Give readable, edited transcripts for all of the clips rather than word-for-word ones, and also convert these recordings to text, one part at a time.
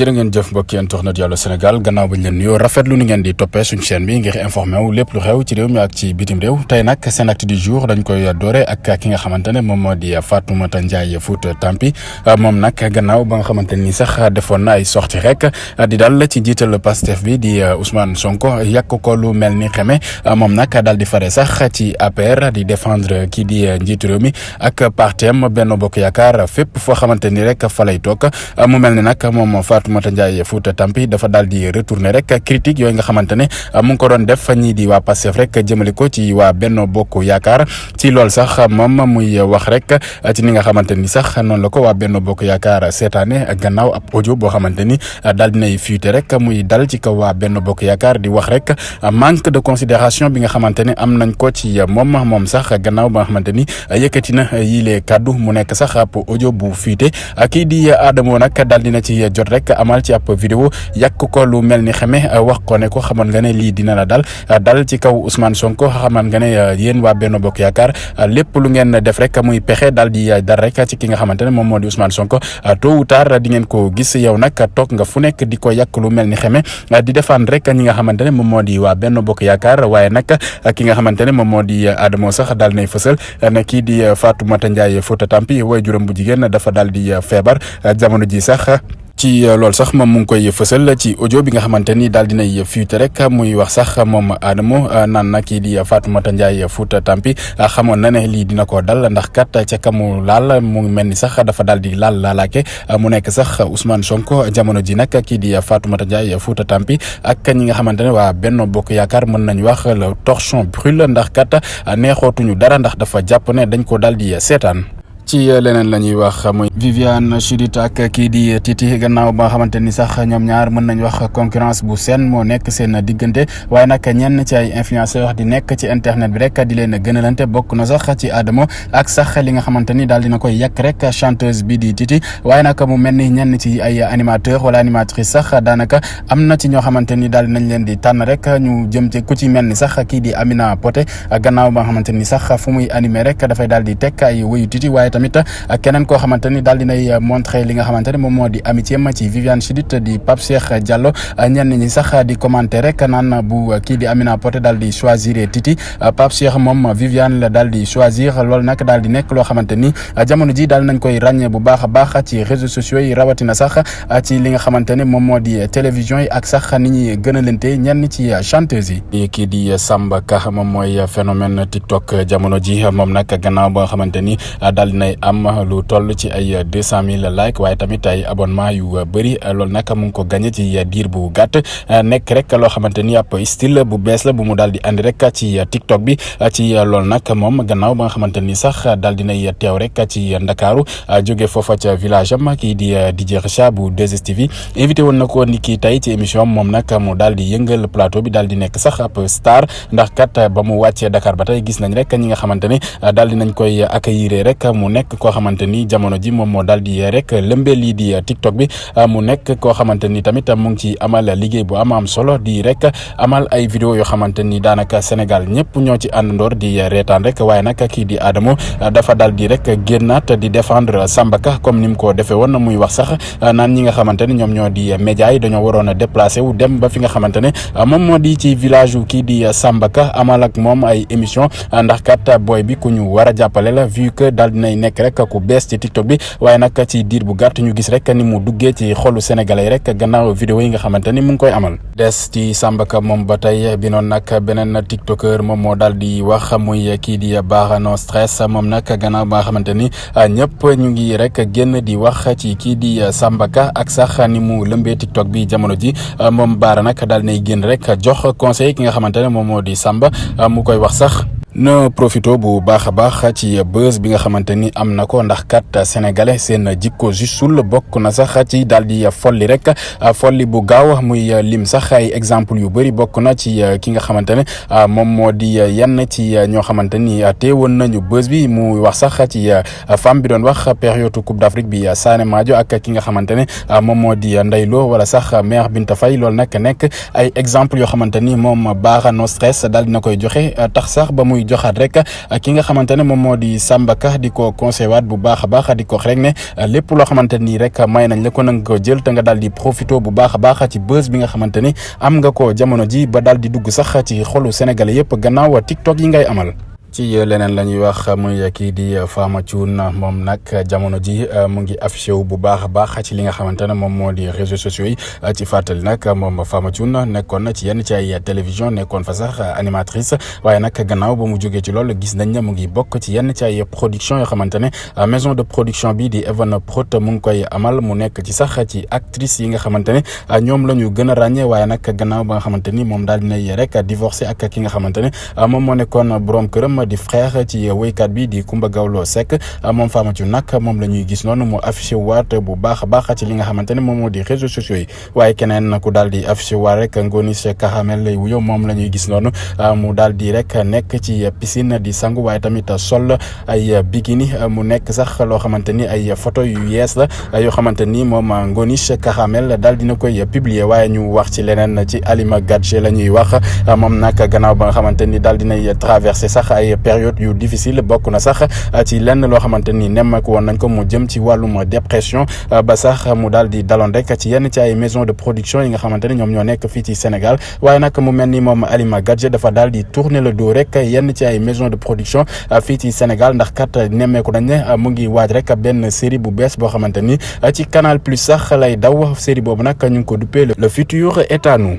jërë ngeen jëf mbokk yéen tournat Allô Sénégal gannaaw bañ leen nuyoo rafetlu ni ngeen di toppee suñu chaîne bi ngir informé wu lépp lu xew ci réew mi ak ci bitim réew tey nag seen acte du jour dañ koy doore ak ki nga xamante ne moom moo di Fatoumata Ndiaye Fouta Tampi moom nag gannaaw ba nga xamante ni sax defoon na ay sorti rek di dal ci jiital Pastef bi di Ousmane Sonko yàq ko lu mel ni xeme moom nag daal di fare sax ci APR di défendre kii di njiitu réew mi ak partem Benno Bokk Yaakaar fépp foo xamante ni rek fa lay toog mu mel ni nag moom Fatoumata Ndiaye Fouta Tampi dafa daal di retourner rek critique yooyu nga xamante ne mu ngi ko doon def ñii di waa Pastef rek jëmale ko ci waa Benno Bokk Yaakaar ci loolu sax moom muy wax rek ci ni nga xamante ni sax noonu la ko waa Benno Bokk Yaakaar seetaane gannaaw ab audio boo xamante ni daal dinay fuité rek muy dal ci kaw waa Benno Bokk Yaakaar di wax rek manque de considération bi nga xamante ne am nañ ko ci moom sax gannaaw ba nga xamante ni yëkkati na yilee kaddu mu nekk sax ab audio bu fuité kii di Adamo nag daal dina ci jot rek amal ci ab vidéo yàq ko lu mel ni xeme wax ko ne ko xamoon nga ne lii dina la dal ci kaw Ousmane Sonko xamoon nga ne yéen waa Benno Bokk Yaakaar lépp lu ngeen def rek muy pexe daal di dal rek ci ki nga xamante ne moom moo di Ousmane Sonko tôt ou tard di ngeen ko gis yow nag toog nga fu nekk di ko yàq lu mel ni xeme di défendre rek ñi nga xamante ne moom moo di waa Benno Bokk Yaakaar waaye nag ki nga xamante ne moom moo di Adamo sax daal nay fësal ne kii di Fatoumata Ndiaye Fouta Tampi waajuram bu jigéen dafa daal di feebar jamono ji sax ci loolu sax moom mu ngi koy fësal ci audio bi nga xamante ni daal dinay fuité rek muy wax sax moom Adamo naan na kii di Fatoumata Ndiaye Fouta Tampi xamoon na ne lii dina ko dal ndax kat ca kamu laal mu mel ni sax dafa daal di laalaake mu nekk sax Ousmane Sonko jamono ji nag kii di Fatoumata Ndiaye Fouta Tampi ak ñi nga xamante ne waa Benno Bokk Yaakaar mën nañ wax le torchon brûle ndax kat neexootuñu dara ndax dafa jàpp ne dañ ko daal di seetaan. ci leneen la ñuy wax muy Viviane Chidid ak kii di Titi gannaaw ba nga xamante ni sax ñoom ñaar mën nañ wax concurrence bu seen moo nekk seen diggante waaye nag ñenn ci ay influenceurs di nekk ci internet bi rek di leen gënalante bokk na sax ci Adamo ak sax li nga xamante ni daal dina koy yàq rek chanteuse bi di Titi waaye nag mu mel ni ñenn ci ay animateur wala animatrice sax daanaka am na ci ñoo xamante ni daal dinañ leen di tànn rek ñu jëm ci ku ci mel ni sax kii di Amina Poté gannaaw ba nga xamante ni sax fu muy animé rek dafay daal di tekk ay wëyu Titi waaye tamit keneen koo xamante ni daal dinay montré li nga xamante ne moom moo di amitié ma ci Viviane Chidid di Pape Cheikh Diallo ñenn ñi sax di commenté rek naan bu kii di Amina Poté daal di choisir Titi Pape Cheikh moom Viviane la daal di choisir loolu nag daal di nekk loo xamante ni jamono ji daal nañ koy ràññee bu baax a baax ci réseaux sociaux yi rawatina sax ci li nga xamante ne moom moo di télévision yi ak sax ni ñuy gën a lente ñenn ci chanteuses yi. kii di Samba Ka moom mooy phénomène TikTok jamono ji moom nag gannaaw ba nga xamante ni daal dinay am lu toll ci ay 200,000 likes waaye tamit ay abonnement yu bëri loolu nag mu ngi ko gagné ci diir bu gàtt nekk rek loo xamante ni ab style bu bees la bu mu daal di andi rek ci TikTok bi ci loolu nag moom gannaaw ba nga xamante ni sax daal dinay teew rek ci Ndakaaru jóge foofa ca village am kii di DJ Richa bu 2STV invité woon na ko ni kii tey ci émission moom nag mu daal di yëngal plateau bi daal di nekk sax ab star ndax kat ba mu wàccee Dakar ba tey gis nañ rek ñi nga xamante ne daal di nañ koy accueillir rek mu nekk koo xamante ni jamono ji moom moo daal di rek lëmbee lii di TikTok bi mu nekk koo xamante ni tamit mu ngi ci amal liggéey bu am solo di rek amal ay vidéo yoo xamante ni daanaka Sénégal ñëpp ñoo ci àndandoor di reetaan rek waaye nag kii di Adamo dafa daal di rek génnaat di défendre Samba Ka comme ni mu ko defee woon muy wax sax naan ñi nga xamante ne ñoom ñoo di média yi dañoo waroon a déplacé wu dem ba fi nga xamante ne moom moo di ci village wu kii di Samba Ka amal ak moom ay émission ndax kat boy bi ku ñu war a jàppale la vu que daal dinay nekk rek ku bees ci TikTok bi waaye nag ci diir bu gàtt ñu gis rek ni mu duggee ci xolu sénégalais rek gannaaw vidéo yi nga xamante ni mu ngi koy amal des ci Samba Ka moom ba tey bi noonu nag beneen tiktoker moom moo daal di wax muy kii di Bara No Stress moom nag gannaaw ba nga xamante ni ñëpp ñu ngi rek génn di wax ci kii di Samba Ka ak sax ni mu lëmbee TikTok bi jamono ji moom Bara nag daal nay génn rek jox conseil ki nga xamante ne moom moo di Samba mu koy wax sax na profito bu baax a baax ci buzz bi nga xamante ni am na ko ndax kat sénégalais seen jikko jusul bokk na sax ci daal di folli rek folli bu gaaw muy lim sax ay exemple yu bëri bokk na ci ki nga xamante ne moom moo di yenn ci ñoo xamante ni teewoon nañu buzz bi mu wax sax ci femme bi doon wax période coupe d'Afrique bi Sané Madio ak ki nga xamante ne moom moo di Ndeye Lo wala sax mère Binta Faye loolu nag nekk ay exemple yoo xamante ni moom Bara No Stress daal dina koy joxe tax sax ba muy muy joxaat rek ki nga xamante ne moom moo di Samba Ka di ko conseillé waat bu baax a baax di ko wax rek ne lépp loo xamante ni rek may nañ la ko na nga ko jël te nga daal di profito bu baax a baax ci buzz bi nga xamante ni am nga ko jamono ji ba daal di dugg sax ci xolu Sénégalais yëpp gannaaw TikTok yi ngay amal. ci leneen la ñuy wax muy kii di Fama Thioune moom nag jamono ji mu ngi affiché wu bu baax a baax ci li nga xamante ne moom moo di réseaux sociaux yi ci fàttali nag moom Fama Thioune nekkoon na ci yenn ci ay télévision nekkoon fa sax animatrice waaye nag gannaaw ba mu jógee ci loolu gis nañ ne mu ngi bokk ci yenn ci ay production yoo xamante ne maison de production bi di Evenprod mu ngi koy amal mu nekk ci sax ci actrice yi nga xamante ne ñoom la ñu gën a ràññee waaye nag gannaaw ba nga xamante ni moom daal dinay rek divorcé ak ki nga xamante ne moom moo nekkoon borom këram di frère ci woykat bi di Coumba Gawlo Seck moom Fama Thioune nag moom la ñuy gis noonu mu affiché waat bu baax a baax ci li nga xamante ne moom moo di réseaux sociaux yi waaye keneen ku daal di affiché waat rek Ngonis Kahamel lay wuyo moom la ñuy gis noonu mu daal di rek nekk ci piscine di sangu waaye tamit sol ay bikini mu nekk sax loo xamante ni ay photo yu yees la yoo xamante ni moom Ngonis Kahamel daal dina koy publier waaye ñu wax ci leneen ci Halima Gadji la ñuy wax moom nag gannaaw ba nga xamante ni daal dinay traversé sax ay période yu difficile bokk na sax ci lenn loo xamante ni nemmeeku woon nañ ko mu jëm ci wàllum dépression ba sax mu daal di daloon rek ci yenn ci ay maison de production yi nga xamante ne ñoom ñoo nekk fii ci Sénégal waaye nag mu mel ni moom Halima Gadji dafa daal di tourner le dos rek yenn ci ay maison de production fii ci Sénégal ndax kat nemmeeku nañ ne mu ngi waaj rek benn série bu bees boo xamante ni ci Canal Plus sax lay daw série boobu nag ñu ngi ko duppee le futur est à nous.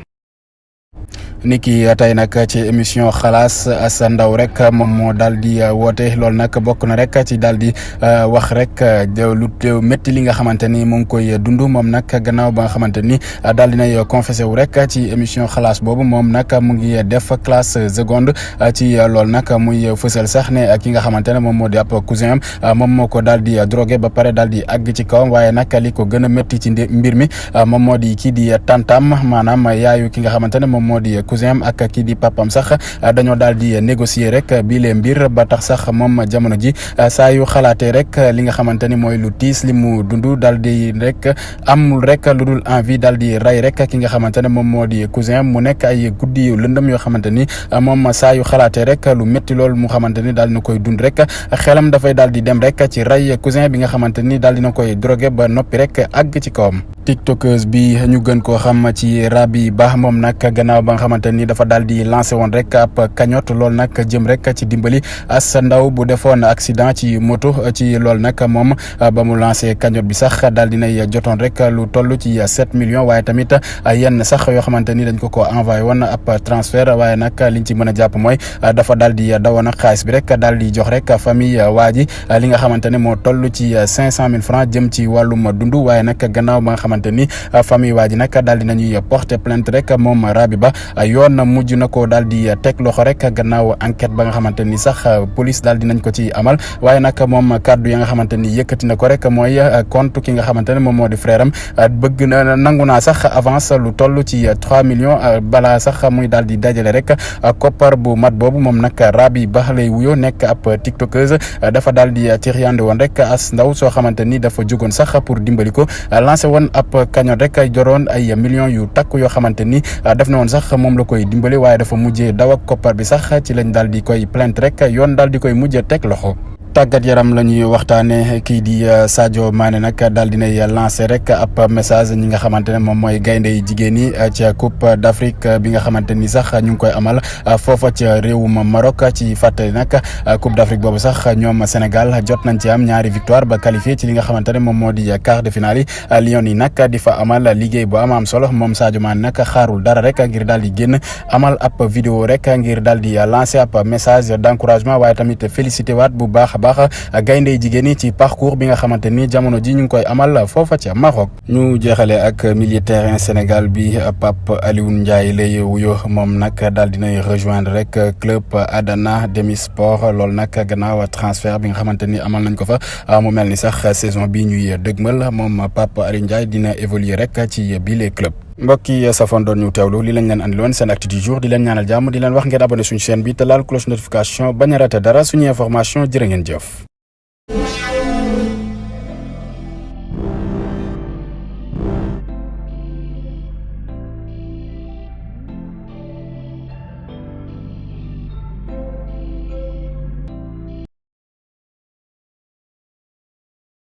niki tey nag ci émission xalaas Assa Ndao rek moom moo daal di woote loolu nag bokk na rek ci daal di wax rek lu métti li nga xamante ni mu ngi koy dund moom nag gannaaw ba nga xamante ni daal dinay confessé wu rek ci émission xalaas boobu moom nag mu ngi def classe seconde ci loolu nag muy fësal sax ne ki nga xamante ne moom moo di ab cousin am moom moo ko daal di drogué ba pare daal di àgg ci kawam waaye nag li ko gën a métti ci mbir mi moom moo di kii di tantam maanaam yaayu ki nga xamante ne moom moo di cousin ak kii di papam sax dañoo daal di négocier rek bii lee mbir ba tax sax moom jamono ji saa yu xalaatee rek li nga xamante ni mooy lu tiis li mu dund daal di rek amul rek lu dul envie daal di rey rek ki nga xamante ne moom moo di cousin mu nekk ay guddi yu lëndëm yoo xamante ni moom saa yu xalaatee rek lu métti loolu mu xamante ni daal na koy dund rek xelam dafay daal di dem rek ci rey cousin bi nga xamante ni daal dina koy drogué ba noppi rek àgg ci kawam. tiktokeuse bi ñu gën koo xam ci Rabi Ba moom nag gannaaw ba nga xamante ni dafa daal di lancé woon rek ab cagnotte loolu nag jëm rek ci dimbali Assa Ndao bu defoon accident ci moto ci loolu nag moom ba mu lancé cagnotte bi sax daal dinay jotoon rek lu toll ci 7 millions waaye tamit yenn sax yoo xamante ni dañ ko envoyé woon ab transfert waaye nag liñ ci mën a jàpp mooy dafa daal di dawoon ak xaalis bi rek daal di jox rek famille waa ji li nga xamante ne moo toll ci 500 000 francs jëm ci wàllum dund waaye nag gannaaw ba nga xamante ni famille waa ji nag daal di nañuy porter plainte rek moom Rabi Ba yoon mujj na ko daal di teg loxo rek gannaaw enquête ba nga xamante ni sax police daal di nañ ko ci amal waaye nag moom kaddu ya nga xamante ni yëkkati na ko rek mooy compte ki nga xamante ne moom moo di frère am bëgg na nangu naa sax avance lu toll ci 3 millions balaa sax muy daal di dajale rek koppar bu mat boobu moom nag Rabi Ba lay wuyoo nekk ab tiktokeuse dafa daal di tiriande woon rek Assa Ndao soo xamante ni dafa jógoon sax pour dimbali ko lancé woon ab cagnotte rek joroon ay millions yu takku yoo xamante ni def na woon sax moom la koy dimbali waaye dafa mujjee daw ak koppar bi sax ci lañ daal di koy plainte rek yoon daal di koy mujjee teg loxo. tàggat yaram la ñuy waxtaane kii di Sadio Mané nag daal dinay lancé rek ab message ñi nga xamante ne moom mooy gaynde yi jigéen ñi ca Coupe d'Afrique bi nga xamante ni sax ñu ngi koy amal foofa ca réewum Maroc ci fàttali nag Coupe d'Afrique boobu sax ñoom Sénégal jot nañ ci am ñaari victoire ba qualifié ci li nga xamante ne moom moo di quart de finale yi Lions yi nag di fa amal liggéey bu am solo moom Sadio Mané nag xaarul dara rek ngir daal di génn amal ab vidéo rek ngir daal di lancé ab message d'encouragement waaye tamit félicité waat bu baax gaynde jigéen ñi ci parcours bi nga xamante ni jamono ji ñu ngi koy amal foofa ca Maroc. ñu jeexale ak milieu terrain Sénégal bi Pape Alioune Ndiaye lay wuyo moom nag daal dinay rejoindre rek club Adana Demisport loolu nag gannaaw transfert bi nga xamante ni amal nañ ko fa mu mel ni sax saison bi ñuy dëgmal moom Pape Alioune Ndiaye dina évoluer rek ci bile club. mbokk yi safoon doon ñu teewlu li lañ leen andiloon seen acte du jour di leen ñaanal jàmm di leen wax ngeen abonné suñu chaîne bi te laal cloche notification bañ a raté dara suñu information jërë ngeen jëf.